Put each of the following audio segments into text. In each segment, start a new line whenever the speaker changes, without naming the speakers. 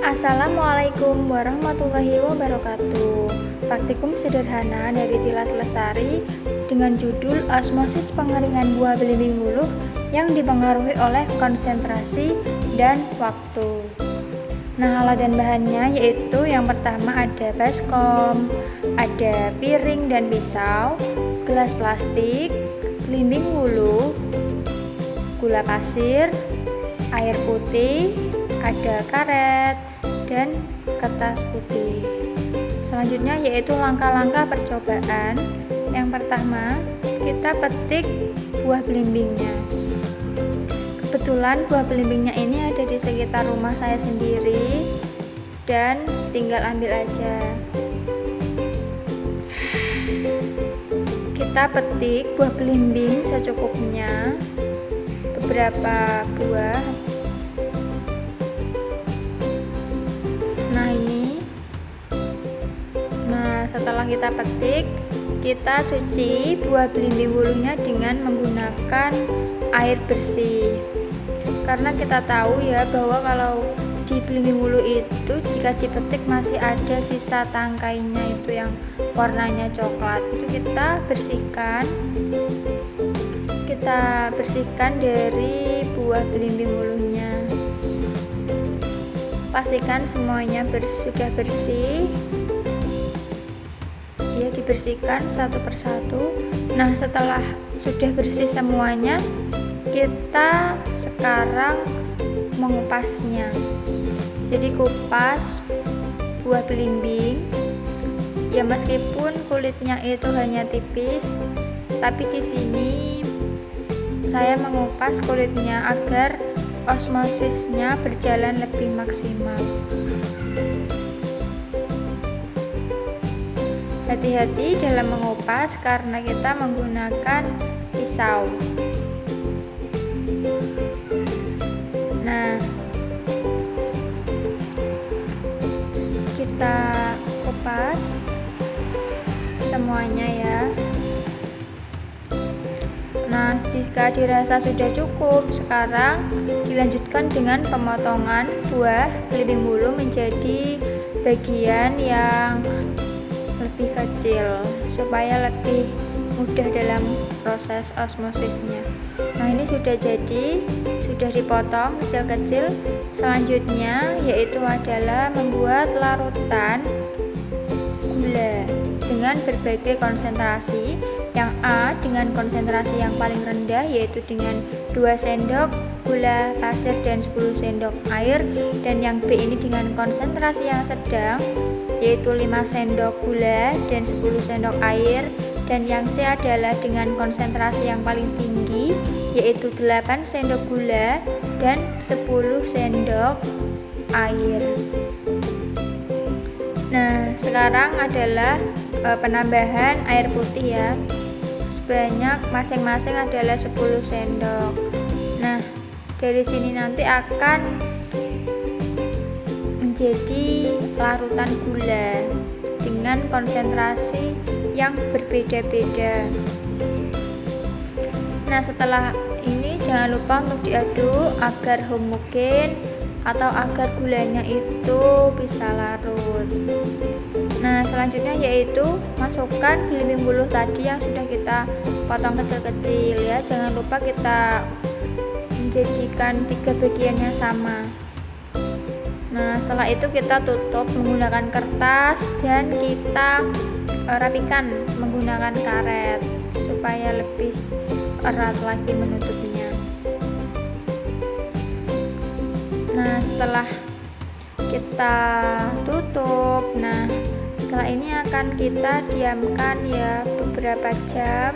Assalamualaikum warahmatullahi wabarakatuh. Praktikum sederhana dari Tilas Lestari dengan judul Osmosis Pengeringan Buah Belimbing Wuluh yang dipengaruhi oleh konsentrasi dan waktu. Nah, alat dan bahannya yaitu yang pertama ada baskom, ada piring dan pisau, gelas plastik, belimbing wuluh, gula pasir, air putih, ada karet, dan kertas putih. Selanjutnya yaitu langkah-langkah percobaan. Yang pertama, kita petik buah belimbingnya. Kebetulan buah belimbingnya ini ada di sekitar rumah saya sendiri dan tinggal ambil aja. Kita petik buah belimbing secukupnya, beberapa buah. Setelah kita petik, kita cuci buah belimbing wuluhnya dengan menggunakan air bersih. Karena kita tahu ya bahwa kalau di belimbing wuluh itu jika dipetik masih ada sisa tangkainya itu yang warnanya coklat. Itu kita bersihkan dari buah belimbing wuluhnya. Pastikan semuanya sudah bersih. Ya, dibersihkan satu persatu. Nah, setelah sudah bersih semuanya, kita sekarang mengupasnya. Jadi kupas buah belimbing ya, meskipun kulitnya itu hanya tipis, tapi di sini saya mengupas kulitnya agar osmosisnya berjalan lebih maksimal. Hati-hati dalam mengupas karena kita menggunakan pisau. Nah, kita kupas semuanya ya. Nah, jika dirasa sudah cukup, sekarang dilanjutkan dengan pemotongan buah belimbing wuluh menjadi bagian yang lebih kecil supaya lebih mudah dalam proses osmosisnya. Nah, ini sudah jadi, sudah dipotong kecil-kecil. Selanjutnya yaitu adalah membuat larutan gula dengan berbagai konsentrasi. Yang A dengan konsentrasi yang paling rendah yaitu dengan 2 sendok gula pasir dan 10 sendok air, dan yang B ini dengan konsentrasi yang sedang yaitu 5 sendok gula dan 10 sendok air, dan yang C adalah dengan konsentrasi yang paling tinggi yaitu 8 sendok gula dan 10 sendok air. Nah, sekarang adalah penambahan air putih ya, sebanyak masing-masing adalah 10 sendok. Nah, dari sini nanti akan menjadi larutan gula dengan konsentrasi yang berbeda-beda. Nah, setelah ini jangan lupa untuk diaduk agar homogen atau agar gulanya itu bisa larut. Nah, selanjutnya yaitu masukkan belimbing wuluh tadi yang sudah kita potong kecil-kecil ya. Jangan lupa kita menjadikan 3 bagiannya sama. Nah, setelah itu kita tutup menggunakan kertas dan kita rapikan menggunakan karet supaya lebih erat lagi menutupnya. Nah, setelah kita tutup, nah setelah ini akan kita diamkan ya beberapa jam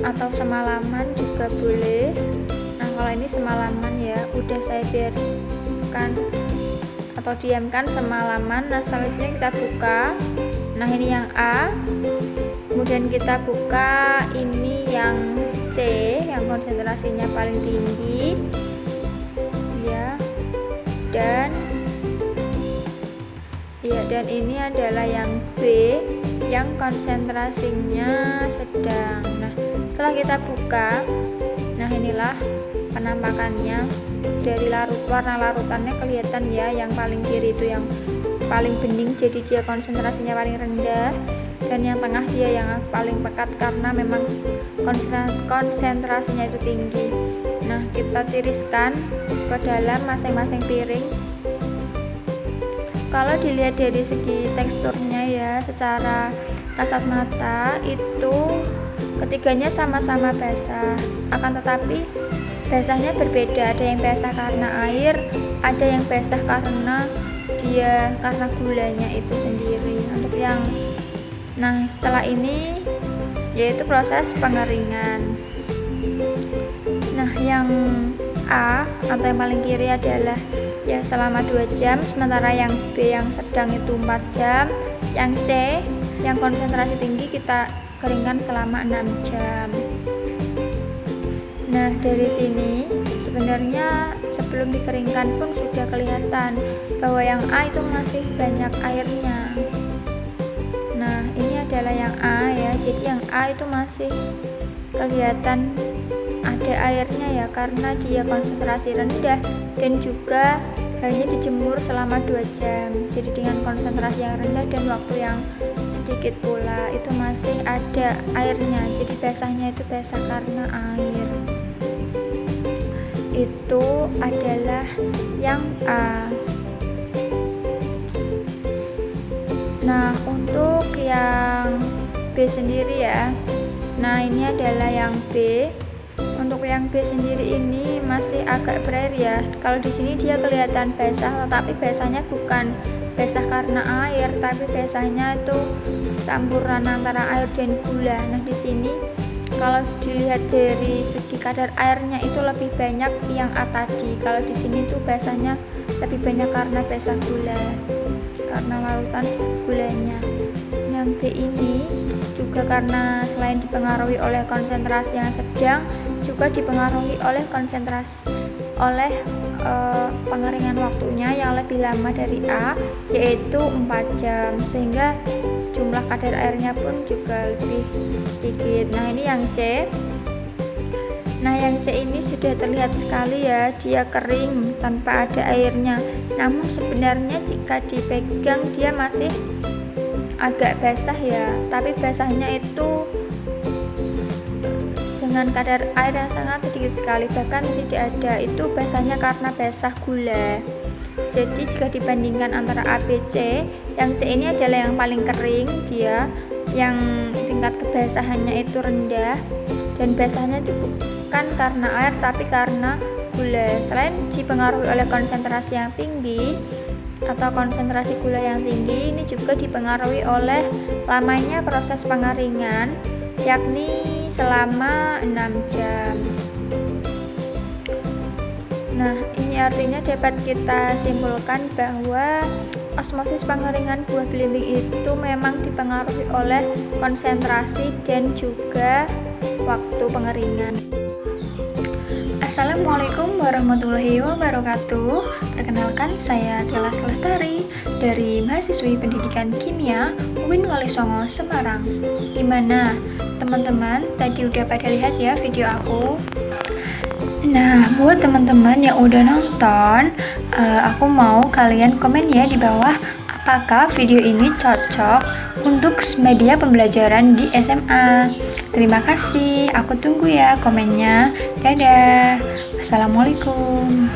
atau semalaman juga boleh. Nah, kalau ini semalaman ya, udah saya biarkan atau diamkan semalaman. Nah, selanjutnya kita buka. Nah, ini yang A, kemudian kita buka ini yang C yang konsentrasinya paling tinggi ya, dan ini adalah yang B yang konsentrasinya sedang. Nah, setelah kita buka, nah inilah penampakannya. dari warna larutannya kelihatan ya, yang paling kiri itu yang paling bening, jadi dia konsentrasinya paling rendah, dan yang tengah dia yang paling pekat karena memang konsentrasinya itu tinggi. Nah, kita tiriskan ke dalam masing-masing piring. Kalau dilihat dari segi teksturnya ya, secara kasat mata itu ketiganya sama-sama basah, akan tetapi basahnya berbeda. Ada yang basah karena air, ada yang basah karena gulanya itu sendiri. Untuk setelah ini yaitu proses pengeringan. Nah, yang A atau yang paling kiri adalah ya selama 2 jam, sementara yang B yang sedang itu 4 jam, yang C yang konsentrasi tinggi kita keringkan selama 6 jam. Nah, dari sini sebenarnya sebelum dikeringkan pun sudah kelihatan bahwa yang A itu masih banyak airnya. Nah, ini adalah yang A ya, jadi yang A itu masih kelihatan ada airnya ya, karena dia konsentrasi rendah dan juga hanya dijemur selama 2 jam. Jadi dengan konsentrasi yang rendah dan waktu yang sedikit pula, itu masih ada airnya. Jadi basahnya itu basah karena air. Itu adalah yang A. Nah, untuk yang B sendiri ya. Nah, ini adalah yang B. Untuk yang B sendiri ini masih agak berair ya. Kalau di sini dia kelihatan basah, tetapi basahnya bukan basah karena air, tapi basahnya itu campuran antara air dan gula. Nah, di sini kalau dilihat dari segi kadar airnya itu lebih banyak yang A tadi. Kalau di sini tuh basahnya lebih banyak karena basah gula, karena larutan gulanya. Yang B ini juga karena selain dipengaruhi oleh konsentrasi yang sedang, juga dipengaruhi oleh pengeringan waktunya yang lebih lama dari A, yaitu 4 jam, sehingga jumlah kadar airnya pun juga lebih sedikit. Nah, ini yang C. Nah, yang C ini sudah terlihat sekali ya, dia kering tanpa ada airnya. Namun sebenarnya jika dipegang dia masih agak basah ya, tapi basahnya itu dengan kadar air yang sangat sedikit sekali, bahkan tidak ada. Itu basahnya karena basah gula. Jadi jika dibandingkan antara A, B, C, yang C ini adalah yang paling kering, dia yang tingkat kebasahannya itu rendah, dan basahnya itu bukan karena air tapi karena gula. Selain dipengaruhi oleh konsentrasi yang tinggi atau konsentrasi gula yang tinggi, ini juga dipengaruhi oleh lamanya proses pengeringan, yakni selama 6 jam. Nah, ini artinya dapat kita simpulkan bahwa osmosis pengeringan buah belimbing itu memang dipengaruhi oleh konsentrasi dan juga waktu pengeringan. Assalamualaikum warahmatullahi wabarakatuh. Perkenalkan, saya Tilas Lestari dari mahasiswi Pendidikan Kimia UIN Walisongo Semarang. Gimana teman-teman, tadi udah pada lihat ya video aku? Nah, buat teman-teman yang udah nonton, aku mau kalian komen ya di bawah, apakah video ini cocok untuk media pembelajaran di SMA. Terima kasih, aku tunggu ya komennya. Dadah, assalamualaikum.